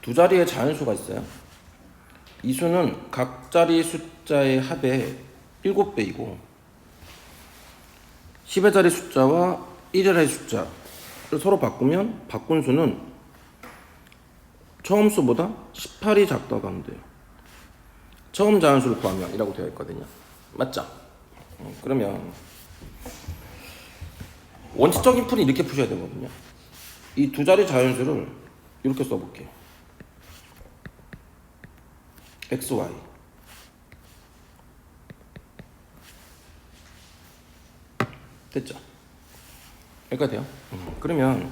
두 자리의 자연수가 있어요. 이 수는 각 자리 숫자의 합의 7배이고 10의 자리 숫자와 1의 자리 숫자를 서로 바꾸면 바꾼 수는 처음 수보다 18이 작다고 하면 돼요. 처음 자연수를 구하면 이라고 되어 있거든요. 맞죠? 그러면 원칙적인 풀이 이렇게 푸셔야 되거든요. 이 두 자리 자연수를 이렇게 써볼게요. x, y 됐죠? 여기까지 돼요? 그러면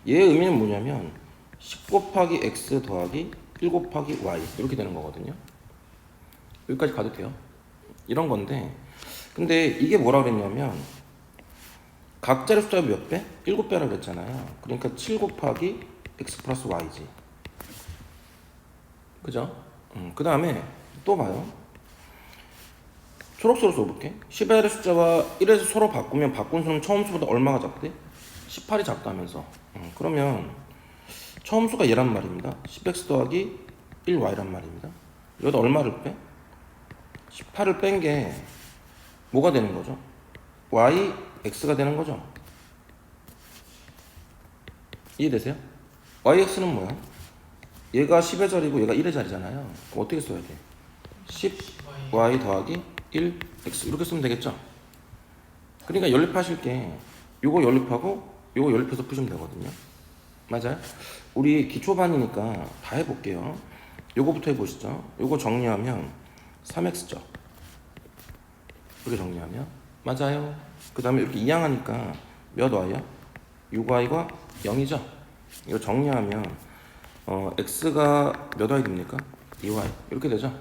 얘의 의미는 뭐냐면 10 곱하기 x 더하기 1 곱하기 y 이렇게 되는 거거든요. 여기까지 가도 돼요. 이런 건데 근데 이게 뭐라 그랬냐면 각 자리 숫자가 몇 배? 7배라고 그랬잖아요. 그러니까 7 곱하기 x 플러스 y지. 그죠? 그 다음에 또 봐요. 초록색으로 써볼게. 10의 자리 숫자와 1에서 서로 바꾸면 바꾼 수는 처음 수보다 얼마가 작대? 18이 작다면서. 그러면 처음 수가 얘란 말입니다. 10x 더하기 1y란 말입니다. 여기다 얼마를 빼? 18을 뺀 게 뭐가 되는 거죠? y, x가 되는 거죠? 이해되세요? yx는 뭐야? 얘가 10의 자리고 얘가 1의 자리잖아요. 그럼 어떻게 써야 돼? 10y 더하기 1x 이렇게 쓰면 되겠죠? 그러니까 연립하실 게 요거 연립하고 요거 연립해서 푸시면 되거든요. 맞아요? 우리 기초반이니까 다 해볼게요. 요거부터 해보시죠. 요거 정리하면 3x죠. 이렇게 정리하면 맞아요. 그 다음에 이렇게 이항하니까 몇 y야? 6y가 0이죠. 이거 정리하면 x가 몇 y 됩니까? 2y 이렇게 되죠.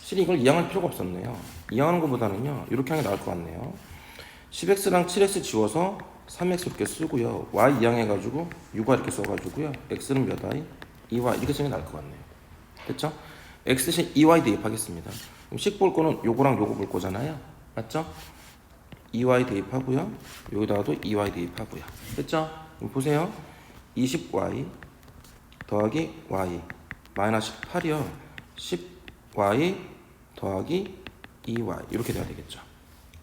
실은 이걸 이항할 필요가 없었네요. 이항하는 것보다는요 이렇게 하는 게 나을 것 같네요. 10x랑 7x 지워서 3x 이렇게 쓰고요. y 이항해가지고 6y 이렇게 써가지고요. x는 몇 y? 2y 이렇게 쓰는 게 나을 것 같네요. 됐죠? x 대신 2y 대입하겠습니다. 그럼 식 볼 거는 요거랑 요거 볼 거잖아요. 맞죠? 2y 대입하고요. 여기다가도 2y 대입하고요. 됐죠? 그럼 보세요. 20y 더하기 y 마이너스 18이요. 10y 더하기 2y 이렇게 돼야 되겠죠.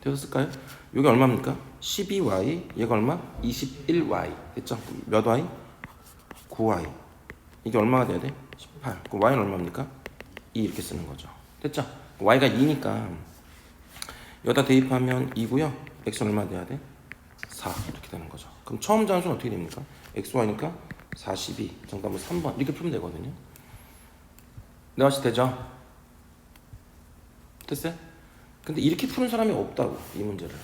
되었을까요? 여기 얼마입니까? 12y 얘가 얼마? 21y 됐죠? 몇 y? 9y 이게 얼마가 돼야 돼? 18 그럼 y는 얼마입니까? 2 이렇게 쓰는 거죠. 됐죠? y가 2니까 여기다 대입하면 2고요. x는 얼마 돼야 돼? 4 이렇게 되는 거죠. 그럼 처음 자연수는 어떻게 됩니까? xy니까 42 정답은 3번 이렇게 풀면 되거든요. 네, 혹시 되죠? 됐어요? 근데 이렇게 푸는 사람이 없다고 이 문제를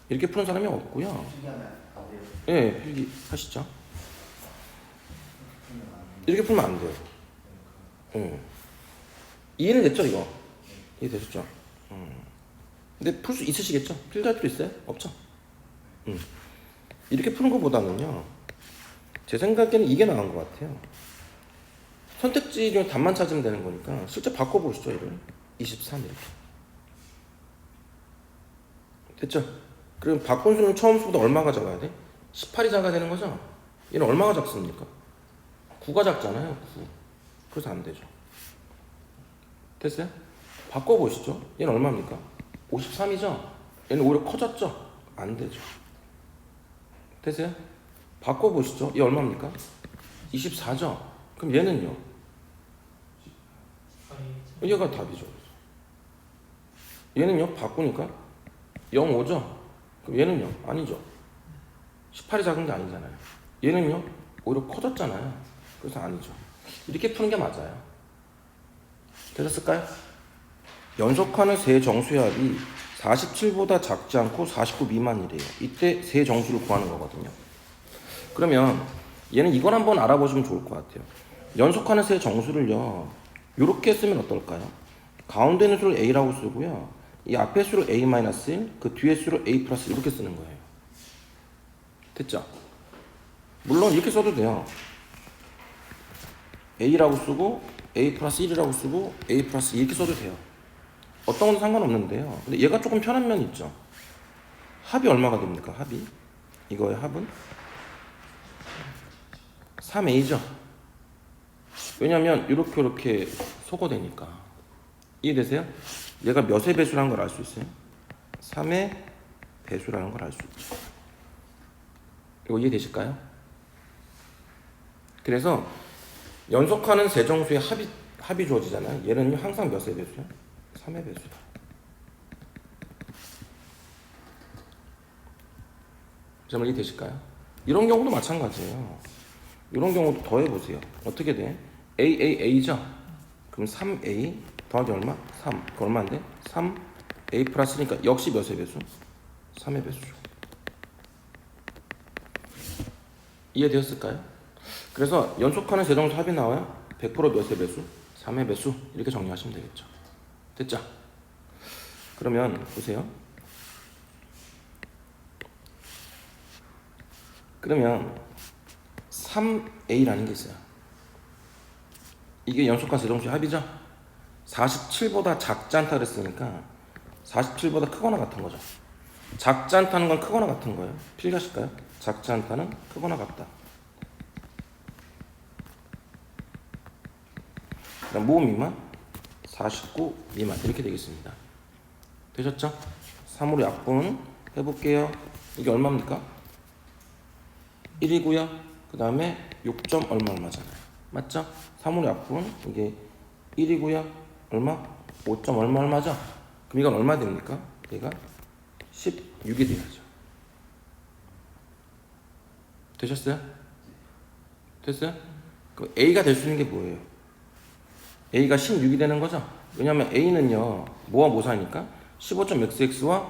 이렇게 푸는 사람이 없고요. 예, 필기 하시죠. 이렇게 풀면 안 돼요. 이해는 됐죠 이거? 이해 되셨죠? 근데 풀 수 있으시겠죠? 필기할 필요 있어요? 없죠? 이렇게 푸는 것보다는요 제 생각에는 이게 나은 것 같아요. 선택지 중에 답만 찾으면 되는 거니까 실제 바꿔보시죠. 얘를 23 이렇게 됐죠? 그럼 바꾼 수는 처음 수보다 얼마가 작아야 돼? 18이 작아야 되는 거죠? 얘는 얼마가 작습니까? 9가 작잖아요. 9. 그래서 안 되죠. 됐어요? 바꿔보시죠. 얘는 얼마입니까? 53이죠? 얘는 오히려 커졌죠? 안 되죠. 됐어요? 바꿔보시죠. 얘 얼마입니까? 24죠? 그럼 얘는요? 얘가 답이죠. 얘는요? 바꾸니까 0, 5죠? 그럼 얘는요? 아니죠. 18이 작은 게 아니잖아요. 얘는요? 오히려 커졌잖아요. 그래서 아니죠. 이렇게 푸는 게 맞아요. 되셨을까요? 연속하는 세 정수의 합이 47보다 작지 않고 49 미만이래요. 이때 세 정수를 구하는 거거든요. 그러면 얘는 이걸 한번 알아보시면 좋을 것 같아요. 연속하는 세 정수를요 이렇게 쓰면 어떨까요? 가운데 있는 수를 a라고 쓰고요 이 앞에 수를 a-1 그 뒤에 수를 a 플러스 이렇게 쓰는 거예요. 됐죠? 물론 이렇게 써도 돼요. a라고 쓰고 a 플러스 1이라고 쓰고 a 플러스 2 이렇게 써도 돼요. 어떤 건 상관없는데요. 근데 얘가 조금 편한 면이 있죠. 합이 얼마가 됩니까? 합이 이거의 합은 3a죠. 왜냐면 이렇게 소거되니까. 이해되세요? 얘가 몇의 배수라는 걸 알 수 있어요? 3의 배수라는 걸 알 수 있죠. 이거 이해되실까요? 그래서 연속하는 세정수의 합이 주어지잖아요. 얘는 항상 몇의 배수야? 3의 배수다. 점 이해되실까요? 이런 경우도 마찬가지예요. 이런 경우도 더해보세요. 어떻게 돼? A죠? 그럼 3A 더하기 얼마? 3. 그 얼마인데? 3A 플러스니까 역시 몇의 배수? 3의 배수죠. 이해되었을까요? 그래서 연속하는 세정수 합이 나와요. 100% 몇의 배수? 3의 배수. 이렇게 정리하시면 되겠죠. 됐죠? 그러면 보세요. 그러면 3A라는 게 있어요. 이게 연속한 세정수의 합이죠? 47보다 작지 않다 그랬으니까 47보다 크거나 같은 거죠. 작지 않다는 건 크거나 같은 거예요. 필기하실까요? 작지 않다는 크거나 같다. 그다음 뭐 미만? 49 미만 이렇게 되겠습니다. 되셨죠? 3으로 약분 해볼게요. 이게 얼마입니까? 1이고요. 그 다음에 6점 얼마잖아요. 맞죠? 3으로 약분 이게 1이고요. 얼마? 5점 얼마죠? 그럼 이건 얼마 됩니까? 얘가 16이 돼야죠. 되셨어요? 됐어요? 그럼 A가 될 수 있는 게 뭐예요? A가 16이 되는 거죠? 왜냐면 A는요 뭐와 뭐 사이니까 15.xx와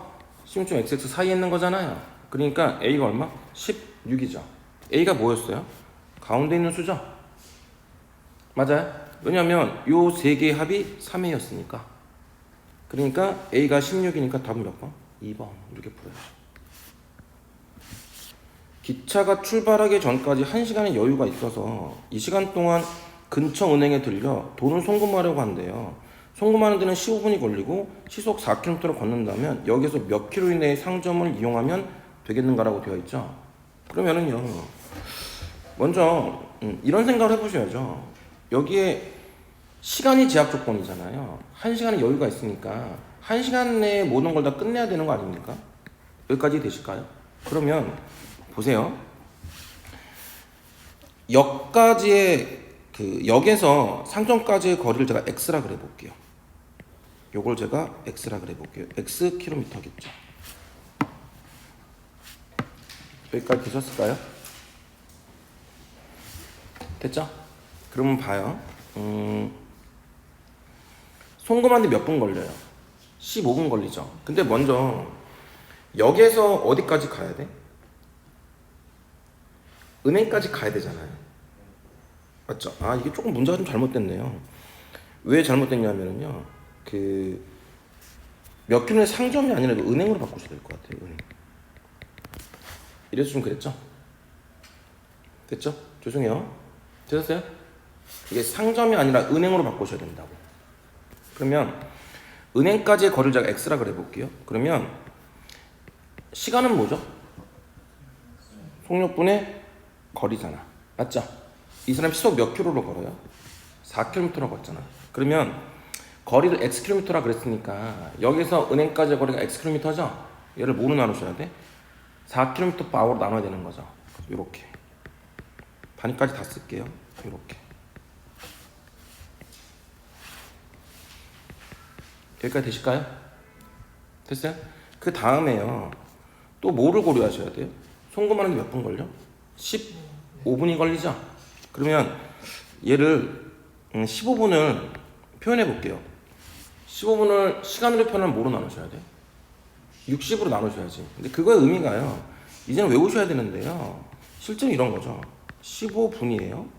16.xx 사이에 있는 거잖아요. 그러니까 A가 얼마? 16이죠. A가 뭐였어요? 가운데 있는 수죠? 맞아요? 왜냐면 요 세 개의 합이 3A였으니까. 그러니까 A가 16이니까 답은 몇 번? 2번. 이렇게 풀어야죠. 기차가 출발하기 전까지 1시간의 여유가 있어서 이 시간 동안 근처 은행에 들려 돈을 송금하려고 한대요. 송금하는 데는 15분이 걸리고 시속 4km를 걷는다면 여기서 몇 킬로 이내의 상점을 이용하면 되겠는가라고 되어 있죠. 그러면은요 먼저 이런 생각을 해보셔야죠. 여기에 시간이 제약 조건이잖아요. 1시간의 여유가 있으니까 1시간 내에 모든 걸 다 끝내야 되는 거 아닙니까? 여기까지 되실까요? 그러면 보세요. 역에서 상점까지의 거리를 제가 x라 그래 볼게요. 요걸 제가 x라 그래 볼게요. x 킬로미터겠죠. 여기까지 되셨을까요? 됐죠? 그러면 봐요. 송금하는데 몇 분 걸려요? 15분 걸리죠. 근데 먼저 역에서 어디까지 가야 돼? 은행까지 가야 되잖아요. 맞죠? 아 이게 조금 문제가 좀 잘못됐네요. 왜 잘못됐냐면요. 몇 킬로의 상점이 아니라 은행으로 바꾸셔야 될 것 같아요. 은행. 이래서 좀 그랬죠? 됐죠? 죄송해요. 되셨어요? 이게 상점이 아니라 은행으로 바꾸셔야 된다고. 그러면 은행까지의 거리를 제가 x라 그래 볼게요. 그러면 시간은 뭐죠? 속력분의 거리잖아. 맞죠? 이 사람 시속 몇 킬로로 걸어요? 4km로 걷잖아. 그러면 거리를 x킬로미터라 그랬으니까 여기서 은행까지의 거리가 x킬로미터죠? 얘를 뭐로 나누셔야 돼? 4km 바워로 나눠야 되는 거죠. 요렇게 단위까지 다 쓸게요. 요렇게 여기까지 되실까요? 됐어요? 그 다음에요 또 뭐를 고려하셔야 돼요? 송금하는데 몇 분 걸려? 15분이 걸리죠? 그러면 얘를 15분을 표현해 볼게요. 15분을 시간으로 표현하면 뭐로 나누셔야 돼? 60으로 나누셔야지. 근데 그거의 의미가요 이제는 외우셔야 되는데요 실제로 이런 거죠. 15분이에요.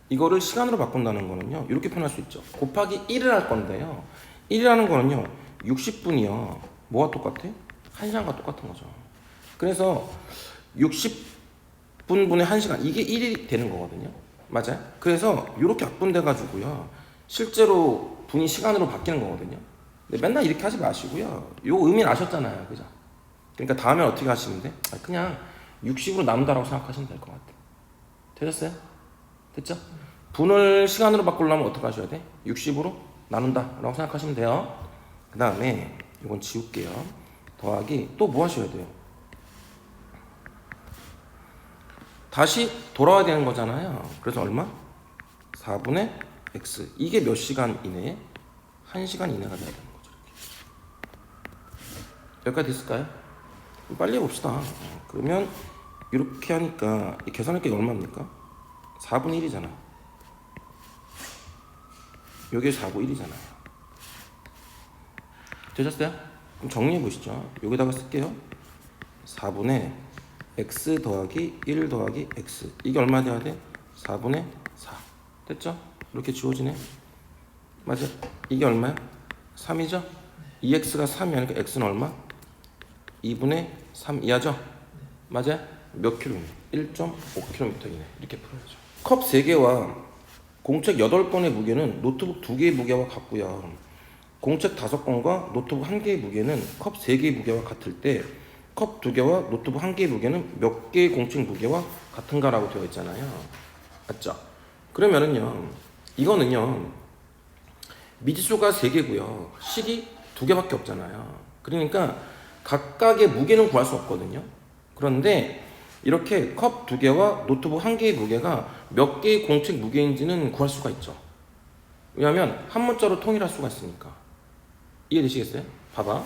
이거를 시간으로 바꾼다는 거는요 이렇게 표현할 수 있죠. 곱하기 1을 할 건데요 1이라는 거는요 60분이요 뭐와 똑같아? 1시간과 똑같은 거죠. 그래서 60분분의 1시간 이게 1이 되는 거거든요. 맞아요? 그래서 이렇게 약분돼 가지고요 실제로 분이 시간으로 바뀌는 거거든요. 근데 맨날 이렇게 하지 마시고요 요 의미는 아셨잖아요. 그죠? 그러니까 다음에 어떻게 하시면 돼? 그냥 60으로 나눈다라고 생각하시면 될 것 같아요. 되셨어요? 됐죠? 분을 시간으로 바꾸려면 어떻게 하셔야 돼? 60으로 나눈다 라고 생각하시면 돼요. 그 다음에 이건 지울게요. 더하기 또 뭐 하셔야 돼요? 다시 돌아와야 되는 거잖아요. 그래서 얼마? 4분의 x. 이게 몇 시간 이내에? 1시간 이내가 돼야 되는 거죠. 여기까지 됐을까요? 빨리 해봅시다. 그러면 이렇게 하니까 이 계산할 게 얼마입니까? 4분의 1이잖아. 요게 4분의 1이잖아요. 되셨어요? 그럼 정리해 보시죠. 여기다가 쓸게요. 4분의 x 더하기 1 더하기 x. 이게 얼마 돼야 돼? 4분의 4. 됐죠? 이렇게 지워지네. 맞아? 이게 얼마야? 3이죠? 2x가 3이 아니까 x는 얼마? 2분의 3 이하죠? 맞아? 몇 킬로미터? 1.5km이네. 이렇게 풀어야죠. 컵 3개와 공책 8건의 무게는 노트북 2개의 무게와 같고요. 공책 5건과 노트북 1개의 무게는 컵 3개의 무게와 같을 때 컵 2개와 노트북 1개의 무게는 몇 개의 공책 무게와 같은가라고 되어 있잖아요. 맞죠? 그러면은요, 이거는요, 미지수가 3개고요. 식이 2개밖에 없잖아요. 그러니까 각각의 무게는 구할 수 없거든요. 그런데 이렇게 컵 2개와 노트북 1개의 무게가 몇 개의 공책 무게인지는 구할 수가 있죠. 왜냐하면 한 문자로 통일할 수가 있으니까. 이해되시겠어요? 봐봐.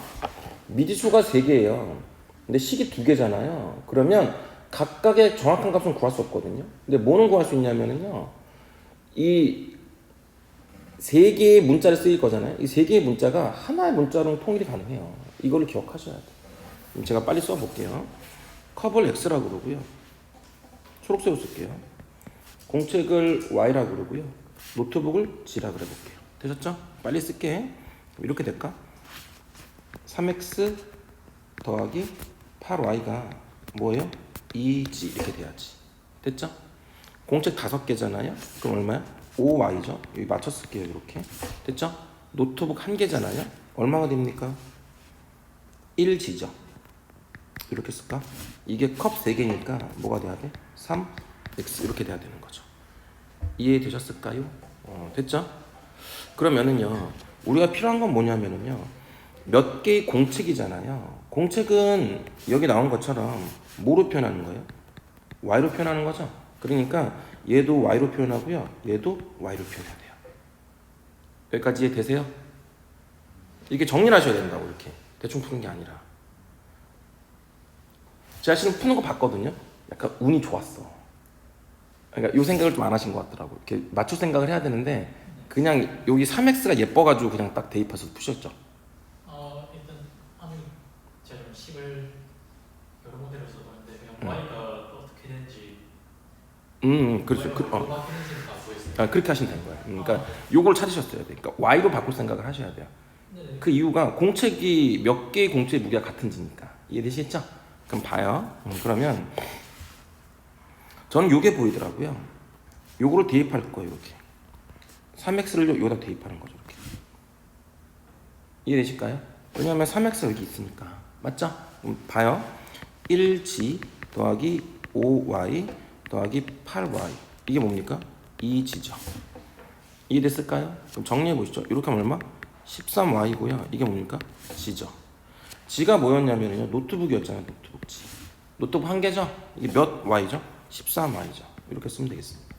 미지수가 3개예요. 근데 식이 2개잖아요. 그러면 각각의 정확한 값은 구할 수 없거든요. 근데 뭐는 구할 수 있냐면요, 이 3개의 문자를 쓰일 거잖아요. 이 3개의 문자가 하나의 문자로 통일이 가능해요. 이걸 기억하셔야 돼요. 그럼 제가 빨리 써볼게요. 컵을 x라고 그러고요. 초록색으로 쓸게요. 공책을 y라고 그러고요. 노트북을 g라고 그래볼게요. 되셨죠? 빨리 쓸게. 이렇게 될까? 3x 더하기 8y가 뭐예요? 2g 이렇게 돼야지. 됐죠? 공책 5개잖아요. 그럼 얼마야? 5y죠. 여기 맞춰 쓸게요. 이렇게. 됐죠? 노트북 1개잖아요. 얼마가 됩니까? 1g죠. 이렇게 쓸까? 이게 컵 3개니까 뭐가 돼야 돼? 3x 이렇게 돼야 되는 거죠. 이해되셨을까요? 됐죠? 그러면은요, 우리가 필요한 건 뭐냐면은요, 몇 개의 공책이잖아요. 공책은 여기 나온 것처럼 뭐로 표현하는 거예요? y로 표현하는 거죠. 그러니까 얘도 y로 표현하고요, 얘도 y로 표현해야 돼요. 여기까지 이해되세요? 이게 정리를 하셔야 된다고. 이렇게 대충 푸는 게 아니라. 제가 지금 푸는 거 봤거든요. 약간 운이 좋았어. 그러니까 이 생각을 좀 안 하신 것 같더라고. 이렇게 맞출 생각을 해야 되는데 그냥 여기 3x가 예뻐가지고 그냥 딱 대입해서 푸셨죠. 일단 아니 제가 좀 식을 여러 모델을 써봤는데 그냥 y가 어떻게 되는지 그렇죠. 뭐가 되는지는 다 보였어요. 그렇게 하시면 되는 거예요. 그러니까 요걸 찾으셨어야 돼요. 그러니까 y로 바꿀 생각을 하셔야 돼요. 네. 그 이유가 공책이 몇 개의 공책의 무게가 같은지니까. 이해되시겠죠? 그럼 봐요. 그러면 저는 요게 보이더라고요. 요거를 대입할 거예요. 이렇게 3x를 여기다 대입하는 거죠. 이렇게. 이해되실까요? 왜냐하면 3x가 여기 있으니까. 맞죠? 그럼 봐요. 1g 더하기 5y 더하기 8y 이게 뭡니까? 2g죠. 이해됐을까요? 그럼 정리해 보시죠. 이렇게 하면 얼마? 13y고요. 이게 뭡니까? g죠. g가 뭐였냐면요, 노트북이었잖아요. 노트북 g. 노트북 1개죠? 이게 몇 y죠? 13y죠. 이렇게 쓰면 되겠습니다.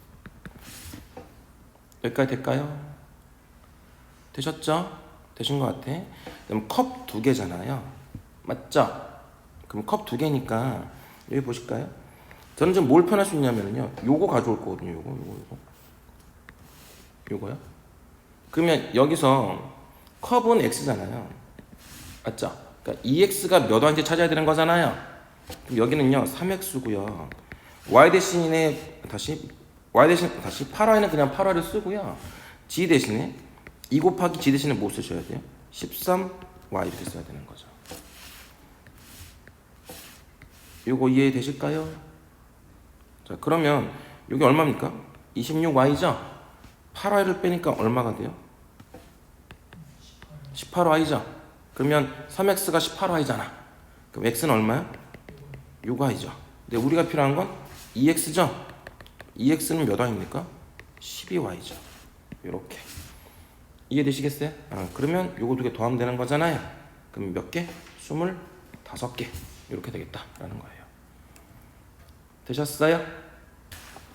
여기까지 될까요? 되셨죠? 되신 것 같아. 그럼 컵 2개잖아요. 맞죠? 그럼 컵 2개니까 여기 보실까요? 저는 지금 뭘 표현할 수 있냐면요, 요거 가져올 거거든요. 요거요. 그러면 여기서 컵은 x잖아요. 맞죠? 그러니까 2x가 몇 y인지 찾아야 되는 거잖아요. 그럼 여기는요 3x고요. y 대신에 다시 8y는 그냥 8y를 쓰고요. g 대신에 2 곱하기 g 대신에 뭐 쓰셔야 돼요? 13y 이렇게 써야 되는 거죠. 요거 이해되실까요? 자, 그러면 여기 얼마입니까? 26y죠? 8y를 빼니까 얼마가 돼요? 18y죠? 그러면 3x가 18y잖아. 그럼 x는 얼마야? 6y죠. 근데 우리가 필요한 건 2x죠? 2x는 몇 y입니까? 12y죠. 이렇게 이해되시겠어요? 그러면 요거 두 개 더하면 되는 거잖아요. 그럼 몇 개? 25개 이렇게 되겠다라는 거예요. 되셨어요?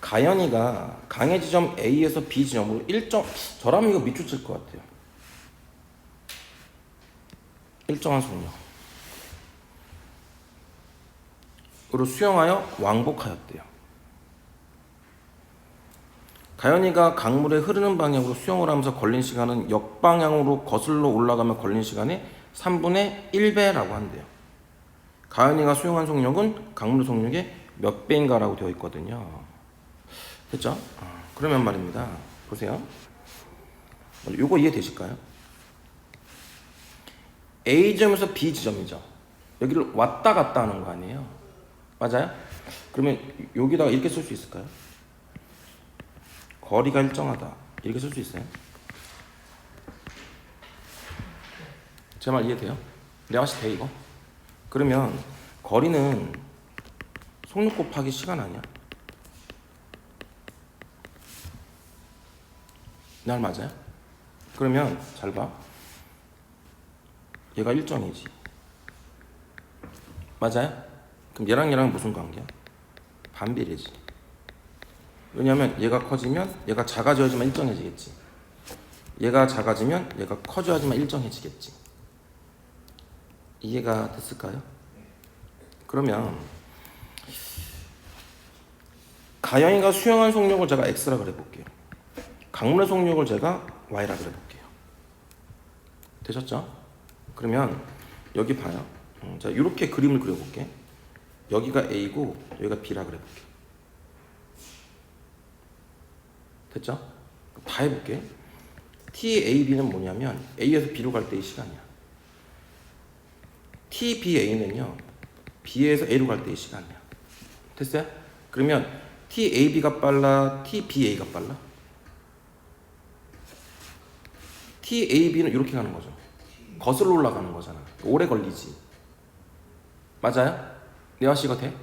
가연이가 강의 지점 A에서 B 지점으로 저라면 이거 밑줄 칠 것 같아요. 일정한 속력으로 수영하여 왕복하였대요. 가연이가 강물의 흐르는 방향으로 수영을 하면서 걸린 시간은 역방향으로 거슬러 올라가며 걸린 시간의 3분의 1배라고 한대요. 가연이가 수영한 속력은 강물의 속력의 몇 배인가 라고 되어 있거든요. 됐죠? 그러면 말입니다. 보세요. 요거 이해되실까요? A점에서 B지점이죠. 여기를 왔다 갔다 하는 거 아니에요? 맞아요? 그러면 여기다가 이렇게 쓸 수 있을까요? 거리가 일정하다. 이렇게 쓸 수 있어요? 제 말 이해돼요? 내가 돼 이거? 그러면 거리는 속력 곱하기 시간 아니야? 내 말 맞아요? 그러면 잘 봐. 얘가 일정이지. 맞아요? 그럼 얘랑 무슨 관계야? 반비례지. 왜냐면 얘가 커지면 얘가 작아져야지만 일정해지겠지. 얘가 작아지면 얘가 커져야지만 일정해지겠지. 이해가 됐을까요? 그러면 가연이가 수영한 속력을 제가 X라 그래 볼게요. 강물의 속력을 제가 Y라 그래 볼게요. 되셨죠? 그러면 여기 봐요. 자, 이렇게 그림을 그려볼게. 여기가 A고 여기가 B라 그래 볼게. 됐죠? 다 해볼게. TAB는 뭐냐면 A에서 B로 갈 때의 시간이야. TBA는요 B에서 A로 갈 때의 시간이야. 됐어요? 그러면 TAB가 빨라? TBA가 빨라? TAB는 이렇게 가는 거죠. 거슬러 올라가는 거잖아. 오래 걸리지. 맞아요? 내화씨가 돼?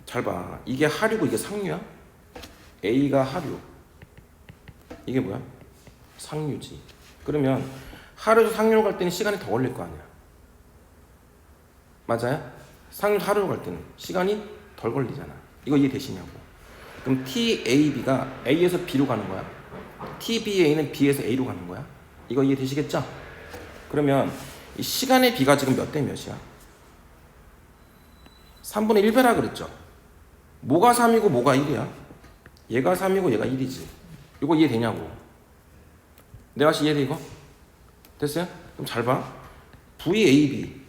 잘 봐. 이게 하류고 이게 상류야? A가 하류. 이게 뭐야? 상류지. 그러면 하류에서 상류로 갈 때는 시간이 더 걸릴 거 아니야. 맞아요? 상류 하류로 갈 때는 시간이 덜 걸리잖아. 이거 이해되시냐고. 그럼 TAB가 A에서 B로 가는 거야. TBA는 B에서 A로 가는 거야. 이거 이해되시겠죠? 그러면 이 시간의 B가 지금 몇 대 몇이야? 3분의 1배라 그랬죠? 뭐가 3이고 뭐가 1이야? 얘가 3이고 얘가 1이지. 이거 이해되냐고. 내가 이해돼 이거? 됐어요? 그럼 잘 봐. VAB,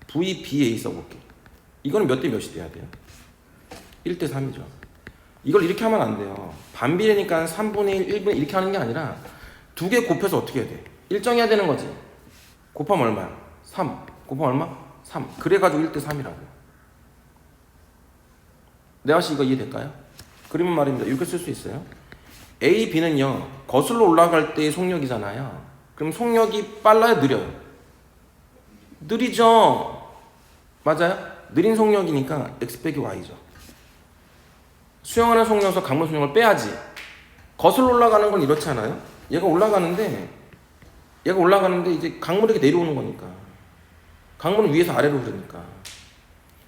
VBA 써볼게. 이거는 몇 대 몇이 돼야 돼요? 1대 3이죠. 이걸 이렇게 하면 안 돼요. 반비례니까 3분의 1, 1분의 1 이렇게 하는 게 아니라 두 개 곱해서 어떻게 해야 돼? 일정해야 되는 거지. 곱하면 얼마야? 3. 곱하면 얼마? 3. 그래가지고 1대 3이라고. 내가시 이거 이해될까요? 그러면 말입니다. 이렇게 쓸 수 있어요. A, B는요 거슬러 올라갈 때의 속력이잖아요. 그럼 속력이 빨라요? 느려요? 느리죠. 맞아요? 느린 속력이니까 X 빼기 Y죠. 수영하는 속력에서 강물 속력을 빼야지. 거슬러 올라가는 건 이렇지 않아요? 얘가 올라가는데 이제 강물이 이렇게 내려오는 거니까. 강물은 위에서 아래로 흐르니까.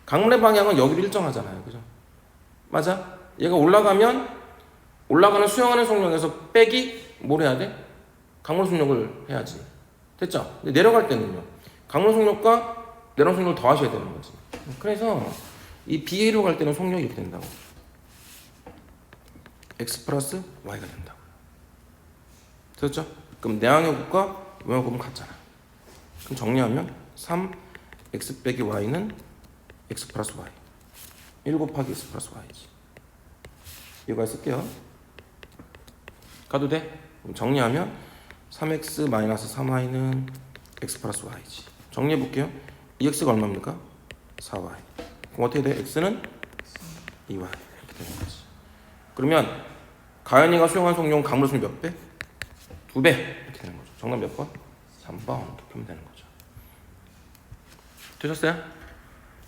강물의 방향은 여기로 일정하잖아요. 그죠? 맞아? 얘가 올라가는 수영하는 속력에서 빼기 뭘 해야 돼? 강물 속력을 해야지. 됐죠? 근데 내려갈 때는요. 강물 속력과 내려온 속력을 더하셔야 되는 거지. 그래서 이 BA로 갈 때는 속력이 이렇게 된다고. X 플러스 Y가 된다고. 됐죠? 그럼 내항해곱과 외항해곱은 같잖아. 그럼 정리하면 3 X 빼기 Y는 X 플러스 Y. 1 곱하기 X 플러스 Y지. 이거 쓸게요. 가도 돼? 그럼 정리하면 3X 마이너스 3Y는 X 플러스 Y지. 정리해볼게요. 2X가 얼마입니까? 4Y. 그럼 어떻게 돼? X는 2Y. 이렇게 되는 거지. 그러면 가연이가 수영한 속력은 강물 속력 몇 배? 2배. 이렇게 되는 거죠. 정답 몇 번? 3번. 이렇게 하면 되는 거죠. 되셨어요?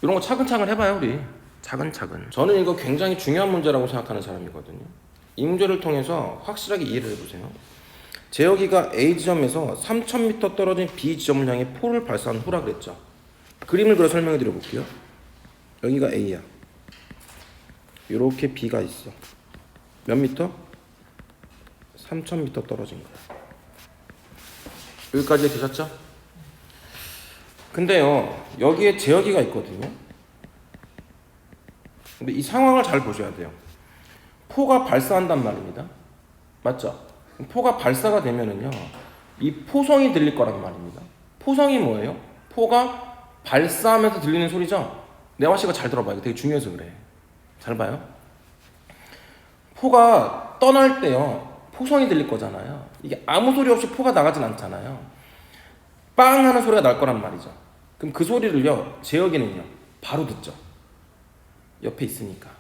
이런 거 차근차근 해봐요, 우리. 차근차근. 저는 이거 굉장히 중요한 문제라고 생각하는 사람이거든요. 이 문제를 통해서 확실하게 이해를 해보세요. 제어기가 A 지점에서 3000m 떨어진 B 지점을 향해 포를 발사한 후라 그랬죠. 그림을 그려 설명해 드려 볼게요. 여기가 A야. 이렇게 B가 있어. 몇 미터? 3000m 떨어진 거야. 여기까지 되셨죠? 근데요, 여기에 제어기가 있거든요. 근데 이 상황을 잘 보셔야 돼요. 포가 발사한단 말입니다. 맞죠? 포가 발사가 되면은요, 이 포성이 들릴 거란 말입니다. 포성이 뭐예요? 포가 발사하면서 들리는 소리죠? 내화 씨가 잘 들어봐요. 되게 중요해서 그래. 잘 봐요. 포가 떠날 때요, 포성이 들릴 거잖아요. 이게 아무 소리 없이 포가 나가진 않잖아요. 빵 하는 소리가 날 거란 말이죠. 그럼 그 소리를요, 제어기는요, 바로 듣죠. 옆에 있으니까.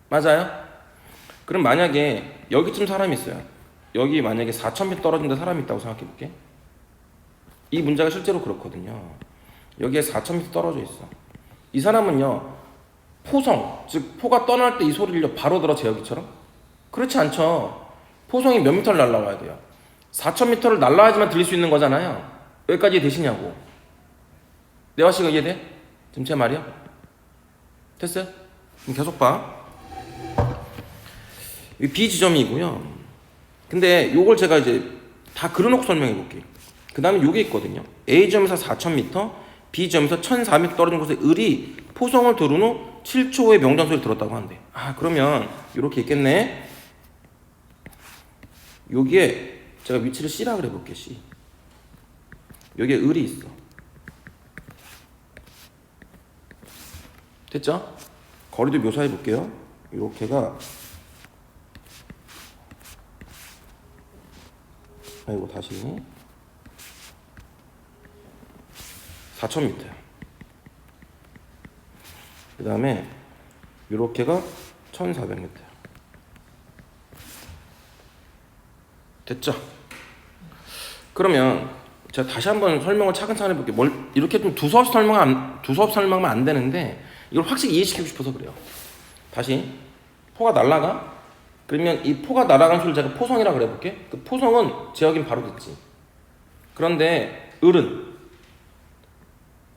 맞아요? 그럼 만약에 여기쯤 사람이 있어요. 여기 만약에 4000m 떨어진 데 사람이 있다고 생각해 볼게. 이 문제가 실제로 그렇거든요. 여기에 4000m 떨어져 있어. 이 사람은요, 포성, 즉 포가 떠날 때 이 소리를 바로 들어, 제어기처럼? 그렇지 않죠. 포성이 몇 미터를 날아와야 돼요? 4000m를 날아야지만 들릴 수 있는 거잖아요. 여기까지 되시냐고. 내화 씨가 이해돼? 지금 제 말이요? 됐어요? 그럼 계속 봐. 이 B 지점이고요. 근데 요걸 제가 이제 다 그려놓고 설명해 볼게요. 그 다음에 요게 있거든요. A 지점에서 4000m, B 지점에서 1400m 떨어진 곳에 을이 포성을 들은 후 7초 후에 명전 소리를 들었다고 하는데, 아, 그러면 이렇게 있겠네. 여기에 제가 위치를 C라 그래 볼게요. C. 여기에 을이 있어. 됐죠? 거리도 묘사해 볼게요. 이렇게가, 아이고, 다시 4000m야. 그 다음에 이렇게가 1400m야. 됐죠? 그러면 제가 다시 한번 설명을 차근차근 해볼게요. 이렇게 좀 두서없이 설명하면 안 되는데 이걸 확실히 이해시키고 싶어서 그래요. 다시 포가 날아가? 그러면 이 포가 날아간 소리를 제가 포성이라고 그래볼게. 그 포성은 제어긴 바로 듣지. 그런데 을은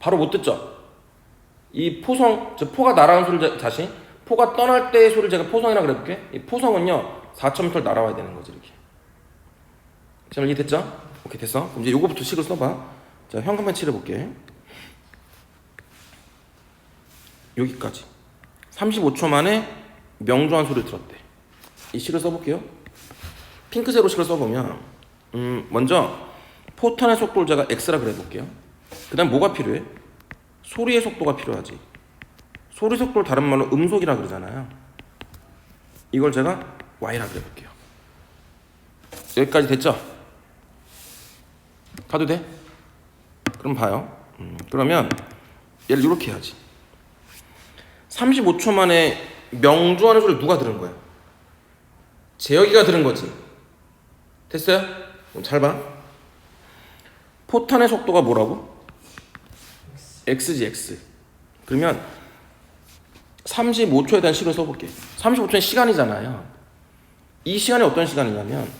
바로 못 듣죠. 이 포성, 즉 포가 날아간 소리를 다시 포가 떠날 때의 소리를 제가 포성이라고 그래볼게. 이 포성은요 4000m를 날아와야 되는 거지. 이렇게. 자, 이해됐죠? 오케이, 됐어. 그럼 이제 요거부터 식을 써봐. 자, 현관펜 칠해볼게. 여기까지 35초 만에 명조한 소리를 들었대. 이 식을 써볼게요. 핑크 세로 식을 써보면 먼저 포탄의 속도를 제가 X라 그래볼게요. 그 다음 뭐가 필요해? 소리의 속도가 필요하지. 소리 속도를 다른 말로 음속이라 그러잖아요. 이걸 제가 Y라 그래볼게요. 여기까지 됐죠? 가도 돼? 그럼 봐요. 그러면 얘를 이렇게 해야지. 35초 만에 명조하는 소리를 누가 들은 거야? 제어기가 들은 거지. 됐어요? 그럼 잘 봐. 포탄의 속도가 뭐라고? X지, X. 그러면 35초에 대한 식을 써볼게. 35초는 시간이잖아요. 이 시간이 어떤 시간이냐면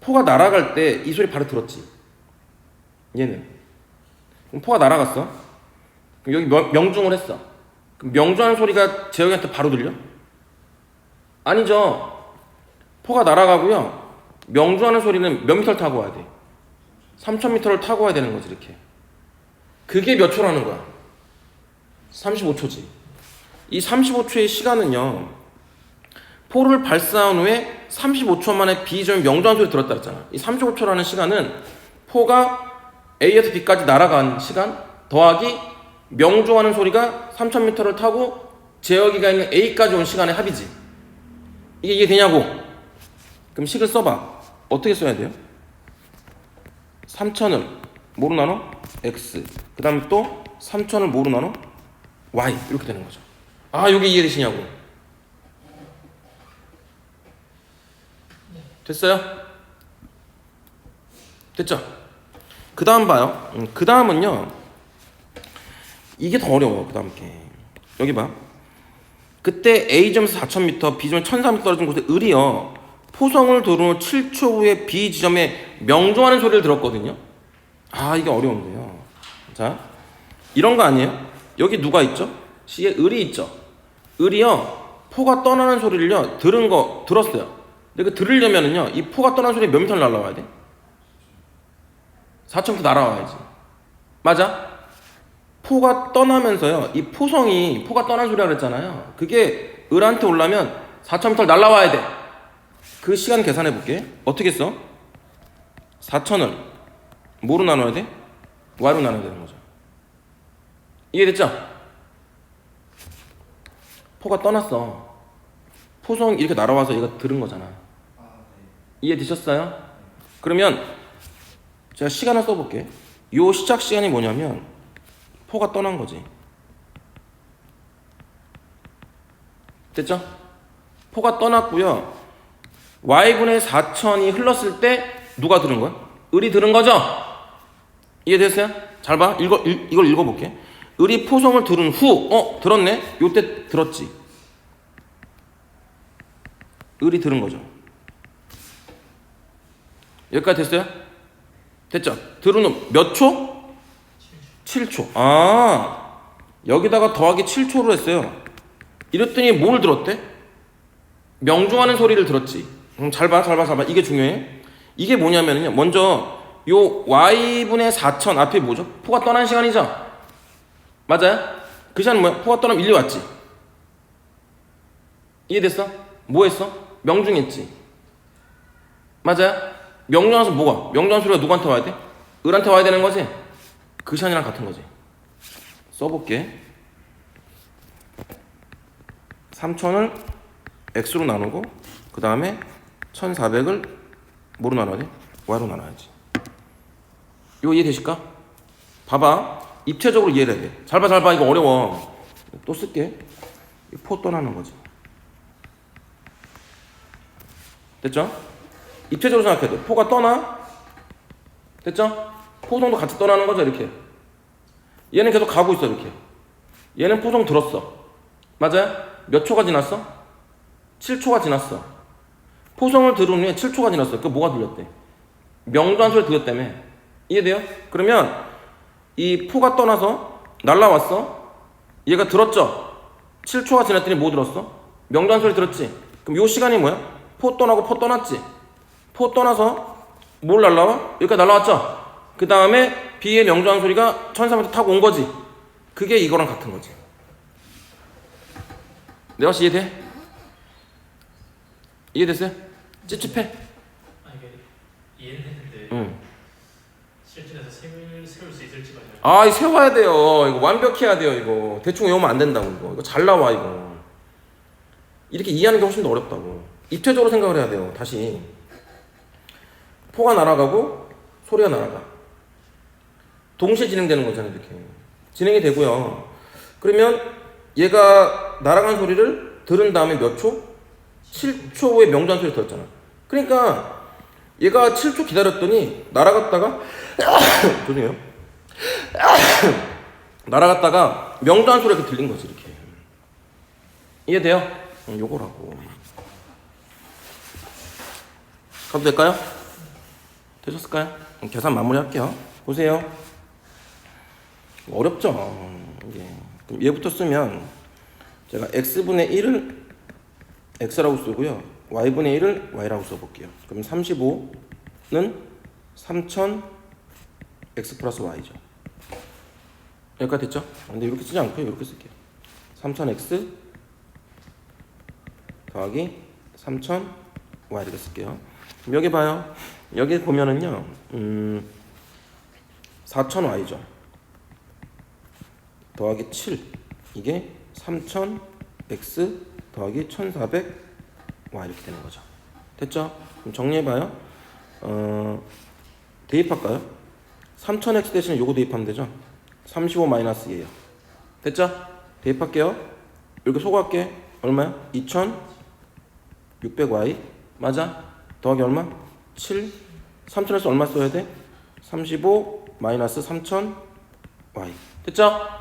포가 날아갈 때 이 소리 바로 들었지. 얘는. 그럼 포가 날아갔어. 그럼 여기 명중을 했어. 그럼 명중하는 소리가 제어기한테 바로 들려? 아니죠. 포가 날아가고요. 명중하는 소리는 몇 미터를 타고 와야 돼? 3000m를 타고 와야 되는 거지. 이렇게. 그게 몇 초라는 거야? 35초지. 이 35초의 시간은요, 포를 발사한 후에 35초 만에 B점 명중한 소리 들었다 그랬잖아. 이 35초라는 시간은 포가 A에서 B까지 날아간 시간 더하기 명중하는 소리가 3000m를 타고 제어기가 있는 A까지 온 시간의 합이지. 이게 이해되냐고? 그럼 식을 써봐. 어떻게 써야 돼요? 3000을 뭐로 나눠? X. 그 다음에 또 3000을 뭐로 나눠? Y. 이렇게 되는 거죠. 아, 이게 이해되시냐고? 됐어요? 됐죠? 그 다음 봐요. 그 다음은요, 이게 더 어려워. 그 다음 게 여기 봐. 그때 A점에서 4000m, B점에서 1400m 떨어진 곳에 을이요 포성을 두른 후 7초 후에 B 지점에 명중하는 소리를 들었거든요. 아, 이게 어려운데요. 자, 이런 거 아니에요? 여기 누가 있죠? C에 을이 있죠. 을이요, 포가 떠나는 소리를요 들었어요. 근데 그 들으려면은요, 이 포가 떠나는 소리 몇 미터를 날아와야 돼? 4,000m 날아와야지. 맞아? 포가 떠나면서요, 이 포성이 포가 떠난 소리라 그랬잖아요. 그게 을한테 올라면 4,000m 날아와야 돼. 그 시간 계산해 볼게. 어떻게 써? 4,000을 뭐로 나눠야 돼? y로 나눠야 되는 거죠. 이해됐죠? 포가 떠났어. 포성 이렇게 날아와서 얘가 들은 거잖아. 이해되셨어요? 그러면 제가 시간을 써볼게. 요 시작 시간이 뭐냐면 포가 떠난 거지. 됐죠? 포가 떠났고요. y분의 4,000이 흘렀을 때 누가 들은 거야? 을이 들은 거죠? 이해됐어요? 잘 봐. 이걸 읽어볼게. 을이 포성을 들은 후, 들었네? 요때 들었지. 을이 들은 거죠. 여기까지 됐어요? 됐죠? 들은 후 몇 초? 7초. 아, 여기다가 더하기 7초로 했어요. 이랬더니 뭘 들었대? 명중하는 소리를 들었지. 잘 봐. 이게 중요해. 이게 뭐냐면요. 먼저 요 y분의 4,000 앞에 뭐죠? 포가 떠난 시간이죠? 맞아요? 그 시간은 뭐야? 포가 떠나면 일리 왔지. 이해됐어? 뭐 했어? 명중했지. 맞아요? 명중하면서 뭐가? 명중하는 소리가 누구한테 와야 돼? 을한테 와야 되는 거지? 그 시간이랑 같은 거지. 써볼게. 3,000을 x로 나누고 그 다음에 1,400을 뭐로 나눠야 돼? y로 나눠야지. 이거 이해되실까? 봐봐. 입체적으로 이해를 해야 돼. 잘 봐. 이거 어려워. 또 쓸게. 포 떠나는 거지. 됐죠? 입체적으로 생각해야 돼. 포가 떠나. 됐죠? 포성도 같이 떠나는 거죠, 이렇게. 얘는 계속 가고 있어, 이렇게. 얘는 포성 들었어. 맞아요? 몇 초가 지났어? 7초가 지났어. 포성을 들은 후에 7초가 지났어. 그 뭐가 들렸대? 명중한 소리 들었다며. 이해돼요? 그러면 이 포가 떠나서 날라왔어. 얘가 들었죠? 7초가 지났더니 뭐 들었어? 명중한 소리 들었지? 그럼 요 시간이 뭐야? 포 떠나고 포 떠났지? 포 떠나서 뭘 날라와? 여기까지 날라왔죠? 그 다음에 B의 명중한 소리가 1,400m 타고 온 거지. 그게 이거랑 같은 거지. 내 말이 이해돼? 이해됐어요? 찝찝해? 이게 이해는 했는데 응. 실전에서 세울 수 있을지가 잘. 아, 이거 세워야 돼요. 이거 완벽해야 돼요. 이거 대충 외우면 안 된다고. 이거 잘 나와. 이거 이렇게 이해하는 게 훨씬 더 어렵다고. 입체적으로 생각을 해야 돼요. 다시 포가 날아가고 소리가 날아가. 동시에 진행되는 거잖아요. 이렇게 진행이 되고요. 그러면 얘가 날아간 소리를 들은 다음에 몇 초? 7초 후에 명중한 소리 들었잖아. 그러니까 얘가 7초 기다렸더니 날아갔다가 죄송해요. 날아갔다가 명중한 소리가 이렇게 들린 거지. 이렇게 이해돼요? 요거라고. 가도 될까요? 되셨을까요? 계산 마무리할게요. 보세요. 어렵죠? 이게. 그럼 얘부터 쓰면 제가 x분의 1을 x라고 쓰고요. y분의 1을 y라고 써볼게요. 그럼 35는 3,000 x 플러스 y죠. 여기까지 됐죠? 근데 이렇게 쓰지 않고요. 이렇게 쓸게요. 3,000x 더하기 3,000 y 이렇게 쓸게요. 그럼 여기 봐요. 여기 보면은요. 4,000y죠. 더하기 7 이게 3,000x 더하기 1,400y 이렇게 되는 거죠. 됐죠? 그럼 정리해봐요. 대입할까요? 3,000x 대신에 요거 대입하면 되죠? 35 마이너스 2예요. 됐죠? 대입할게요. 이렇게 소거할게. 얼마야? 2,600y 맞아? 더하기 얼마? 7 3,000에서 얼마 써야 돼? 35 마이너스 3,000y 됐죠?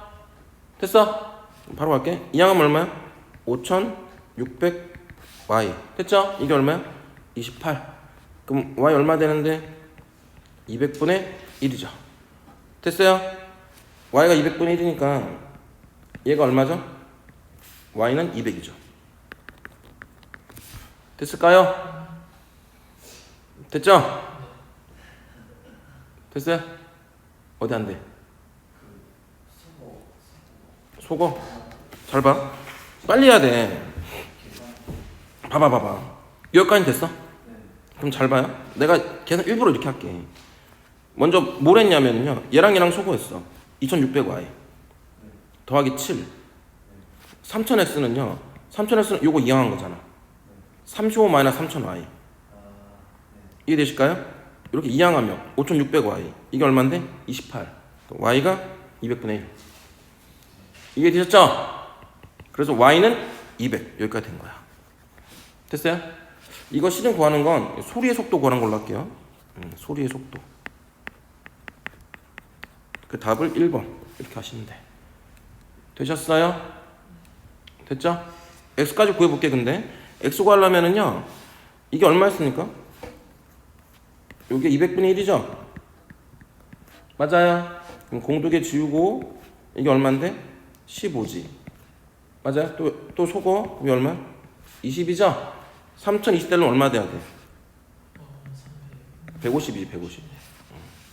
됐어? 바로 갈게. 이 양은 얼마야? 5,600y 됐죠? 이게 얼마야? 28. 그럼 y 얼마 되는데? 200분의 1이죠. 됐어요? y가 200분의 1이니까 얘가 얼마죠? y는 200이죠. 됐을까요? 됐죠? 됐어요? 어디 안 돼? 속어? 잘 봐. 빨리 해야 돼. 봐봐. 여기까지 됐어? 그럼 잘 봐요. 내가 계산 일부러 이렇게 할게. 먼저 뭘 했냐면요. 얘랑 소거했어. 2600y 더하기 7. 3000x는요. 3000x는 요거 이항한 거잖아. 35 마이너스 3000y. 이해되실까요? 이렇게 이항하면 5600y. 이게 얼마인데? 28. y가 200분의 1. 이해되셨죠? 그래서 y는 200. 여기까지 된 거야. 됐어요? 이거 실행 구하는 건 소리의 속도 구하는 걸로 할게요. 소리의 속도. 그 답을 1번 이렇게 하시면 돼. 되셨어요? 됐죠? x까지 구해볼게. 근데 x 구하려면은요 이게 얼마였습니까? 이게 200분의 1이죠? 맞아요. 그럼 공두개 지우고 이게 얼마인데? 15지. 맞아요? 또 소거 이게 얼마? 20이죠? 3020대는 얼마 돼야 돼? 150이지 150.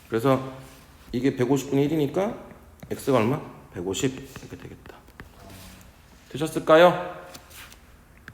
그래서 이게 150분의 1이니까 x가 얼마? 150 이렇게 되겠다. 되셨을까요?